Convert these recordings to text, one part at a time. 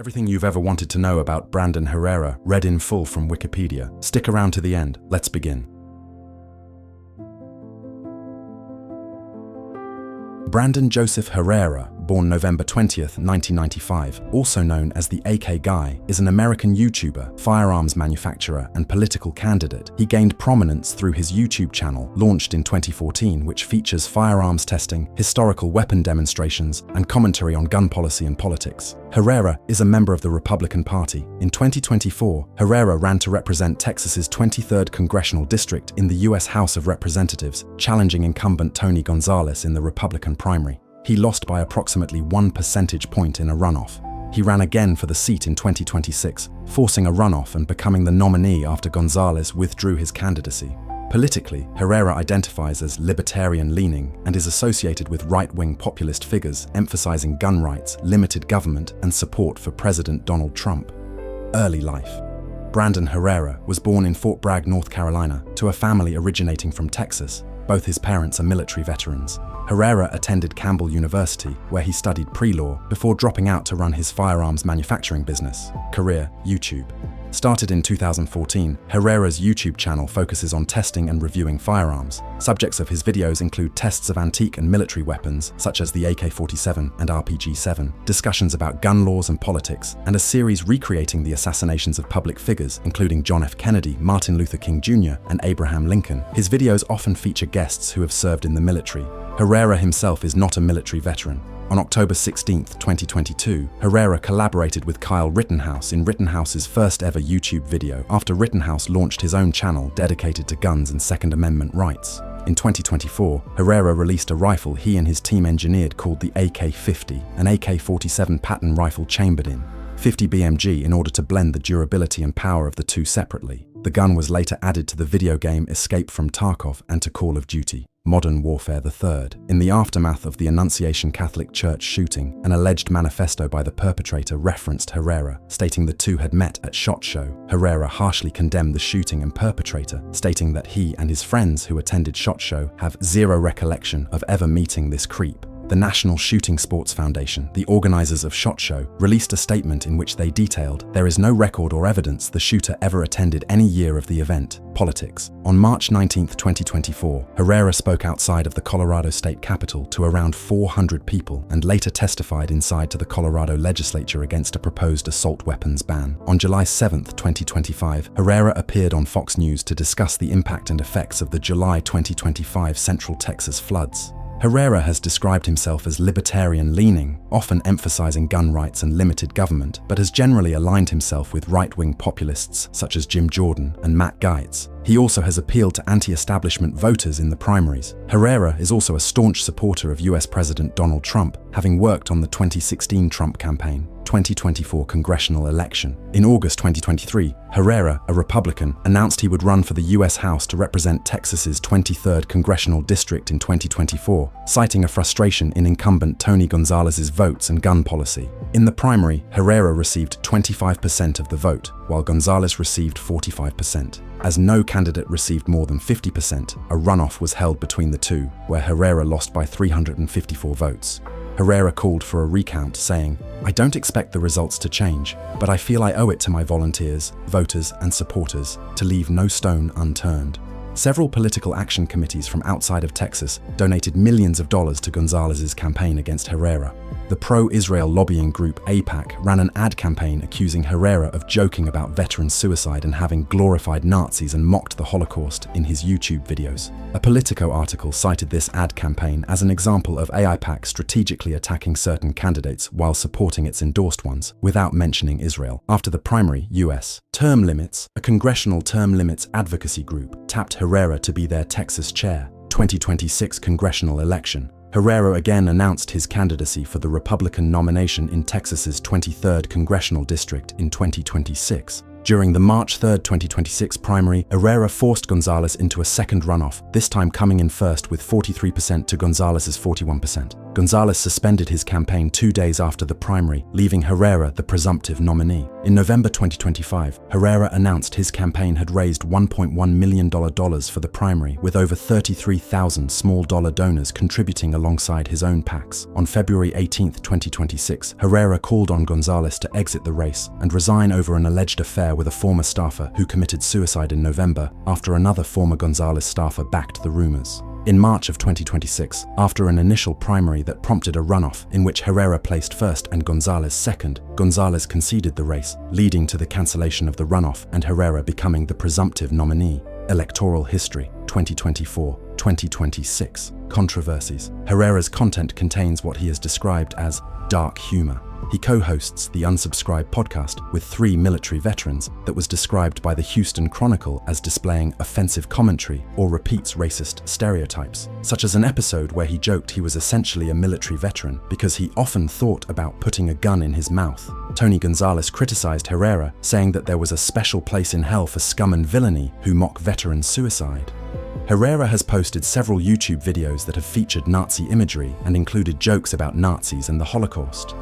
Everything you've ever wanted to know about Brandon Herrera, read in full from Wikipedia. Stick around to the end. Let's begin. Brandon Joseph Herrera, born November 20th, 1995, also known as the AK Guy, is an American YouTuber, firearms manufacturer, and political candidate. He gained prominence through his YouTube channel, launched in 2014, which features firearms testing, historical weapon demonstrations, and commentary on gun policy and politics. Herrera is a member of the Republican Party. In 2024, Herrera ran to represent Texas's 23rd congressional district in the U.S. House of Representatives, challenging incumbent Tony Gonzales in the Republican primary. He lost by approximately 1 percentage point in a runoff. He ran again for the seat in 2026, forcing a runoff and becoming the nominee after Gonzales withdrew his candidacy. Politically, Herrera identifies as libertarian-leaning and is associated with right-wing populist figures emphasizing gun rights, limited government, and support for President Donald Trump. Early life. Brandon Herrera was born in Fort Bragg, North Carolina, to a family originating from Texas. Both his parents are military veterans. Herrera attended Campbell University, where he studied pre-law, before dropping out to run his firearms manufacturing business. Career: YouTube. Started in 2014, Herrera's YouTube channel focuses on testing and reviewing firearms. Subjects of his videos include tests of antique and military weapons, such as the AK-47 and RPG-7, discussions about gun laws and politics, and a series recreating the assassinations of public figures, including John F. Kennedy, Martin Luther King Jr., and Abraham Lincoln. His videos often feature guests who have served in the military. Herrera himself is not a military veteran. On October 16, 2022, Herrera collaborated with Kyle Rittenhouse in Rittenhouse's first ever YouTube video after Rittenhouse launched his own channel dedicated to guns and Second Amendment rights. In 2024, Herrera released a rifle he and his team engineered called the AK-50, an AK-47 pattern rifle chambered in 50 BMG in order to blend the durability and power of the two separately. The gun was later added to the video game Escape from Tarkov and to Call of Duty: Modern Warfare III. In the aftermath of the Annunciation Catholic Church shooting, an alleged manifesto by the perpetrator referenced Herrera, stating the two had met at SHOT Show. Herrera harshly condemned the shooting and perpetrator, stating that he and his friends who attended SHOT Show have zero recollection of ever meeting this creep. The National Shooting Sports Foundation, the organizers of SHOT Show, released a statement in which they detailed, "There is no record or evidence the shooter ever attended any year of the event." Politics. On March 19, 2024, Herrera spoke outside of the Colorado State Capitol to around 400 people and later testified inside to the Colorado legislature against a proposed assault weapons ban. On July 7, 2025, Herrera appeared on Fox News to discuss the impact and effects of the July 2025 Central Texas floods. Herrera has described himself as libertarian-leaning, often emphasizing gun rights and limited government, but has generally aligned himself with right-wing populists such as Jim Jordan and Matt Gaetz. He also has appealed to anti-establishment voters in the primaries. Herrera is also a staunch supporter of US President Donald Trump, having worked on the 2016 Trump campaign. 2024 congressional election. In August 2023, Herrera, a Republican, announced he would run for the U.S. House to represent Texas's 23rd congressional district in 2024, citing a frustration in incumbent Tony Gonzales' votes and gun policy. In the primary, Herrera received 25% of the vote, while Gonzales received 45%. As no candidate received more than 50%, a runoff was held between the two, where Herrera lost by 354 votes. Herrera called for a recount, saying, "I don't expect the results to change, but I feel I owe it to my volunteers, voters, and supporters to leave no stone unturned." Several political action committees from outside of Texas donated millions of dollars to Gonzales' campaign against Herrera. The pro-Israel lobbying group AIPAC ran an ad campaign accusing Herrera of joking about veteran suicide and having glorified Nazis and mocked the Holocaust in his YouTube videos. A Politico article cited this ad campaign as an example of AIPAC strategically attacking certain candidates while supporting its endorsed ones, without mentioning Israel. After the primary, U.S. Term Limits, a congressional term limits advocacy group, tapped Herrera to be their Texas chair. 2026 congressional election. Herrera again announced his candidacy for the Republican nomination in Texas's 23rd congressional district in 2026. During the March 3, 2026 primary, Herrera forced Gonzales into a second runoff, this time coming in first with 43% to Gonzales' 41%. Gonzales suspended his campaign 2 days after the primary, leaving Herrera the presumptive nominee. In November 2025, Herrera announced his campaign had raised $1.1 million for the primary, with over 33,000 small dollar donors contributing alongside his own PACs. On February 18, 2026, Herrera called on Gonzales to exit the race and resign over an alleged affair with a former staffer who committed suicide in November after another former Gonzales staffer backed the rumors. In March of 2026, after an initial primary that prompted a runoff in which Herrera placed first and Gonzales second, Gonzales conceded the race, leading to the cancellation of the runoff and Herrera becoming the presumptive nominee. Electoral history, 2024-2026. Controversies. Herrera's content contains what he has described as dark humor. He co-hosts the Unsubscribed podcast with 3 military veterans that was described by the Houston Chronicle as displaying offensive commentary or repeats racist stereotypes, such as an episode where he joked he was essentially a military veteran because he often thought about putting a gun in his mouth. Tony Gonzales criticized Herrera, saying that there was a special place in hell for scum and villainy who mock veteran suicide. Herrera has posted several YouTube videos that have featured Nazi imagery and included jokes about Nazis and the Holocaust.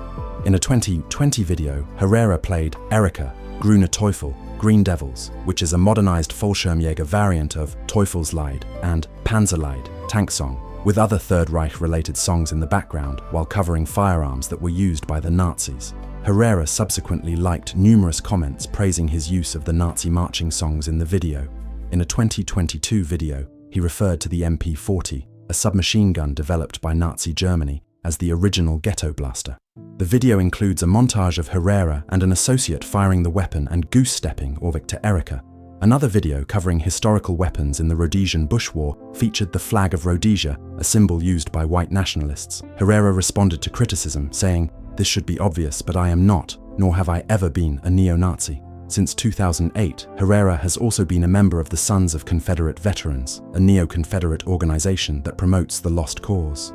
In a 2020 video, Herrera played Erika, Grüne Teufel, Green Devils, which is a modernized Fallschirmjäger variant of Teufelslied and Panzerlied, tank song, with other Third Reich-related songs in the background while covering firearms that were used by the Nazis. Herrera subsequently liked numerous comments praising his use of the Nazi marching songs in the video. In a 2022 video, he referred to the MP-40, a submachine gun developed by Nazi Germany, as the original ghetto blaster. The video includes a montage of Herrera and an associate firing the weapon and goose-stepping to Erika. Another video covering historical weapons in the Rhodesian Bush War featured the flag of Rhodesia, a symbol used by white nationalists. Herrera responded to criticism, saying, "This should be obvious, but I am not, nor have I ever been a neo-Nazi." Since 2008, Herrera has also been a member of the Sons of Confederate Veterans, a neo-Confederate organization that promotes the lost cause.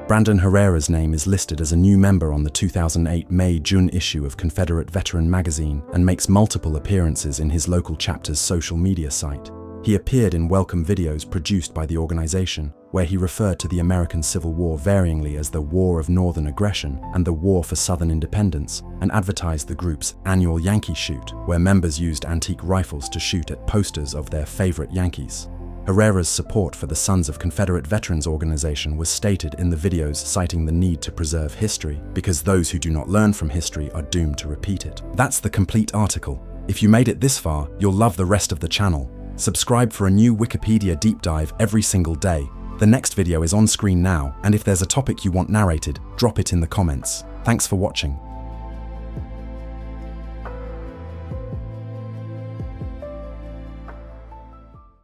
Brandon Herrera's name is listed as a new member on the 2008 May-June issue of Confederate Veteran magazine and makes multiple appearances in his local chapter's social media site. He appeared in welcome videos produced by the organization, where he referred to the American Civil War varyingly as the War of Northern Aggression and the War for Southern Independence, and advertised the group's annual Yankee Shoot, where members used antique rifles to shoot at posters of their favorite Yankees. Herrera's support for the Sons of Confederate Veterans organization was stated in the videos, citing the need to preserve history, because those who do not learn from history are doomed to repeat it. That's the complete article. If you made it this far, you'll love the rest of the channel. Subscribe for a new Wikipedia deep dive every single day. The next video is on screen now, and if there's a topic you want narrated, drop it in the comments. Thanks for watching.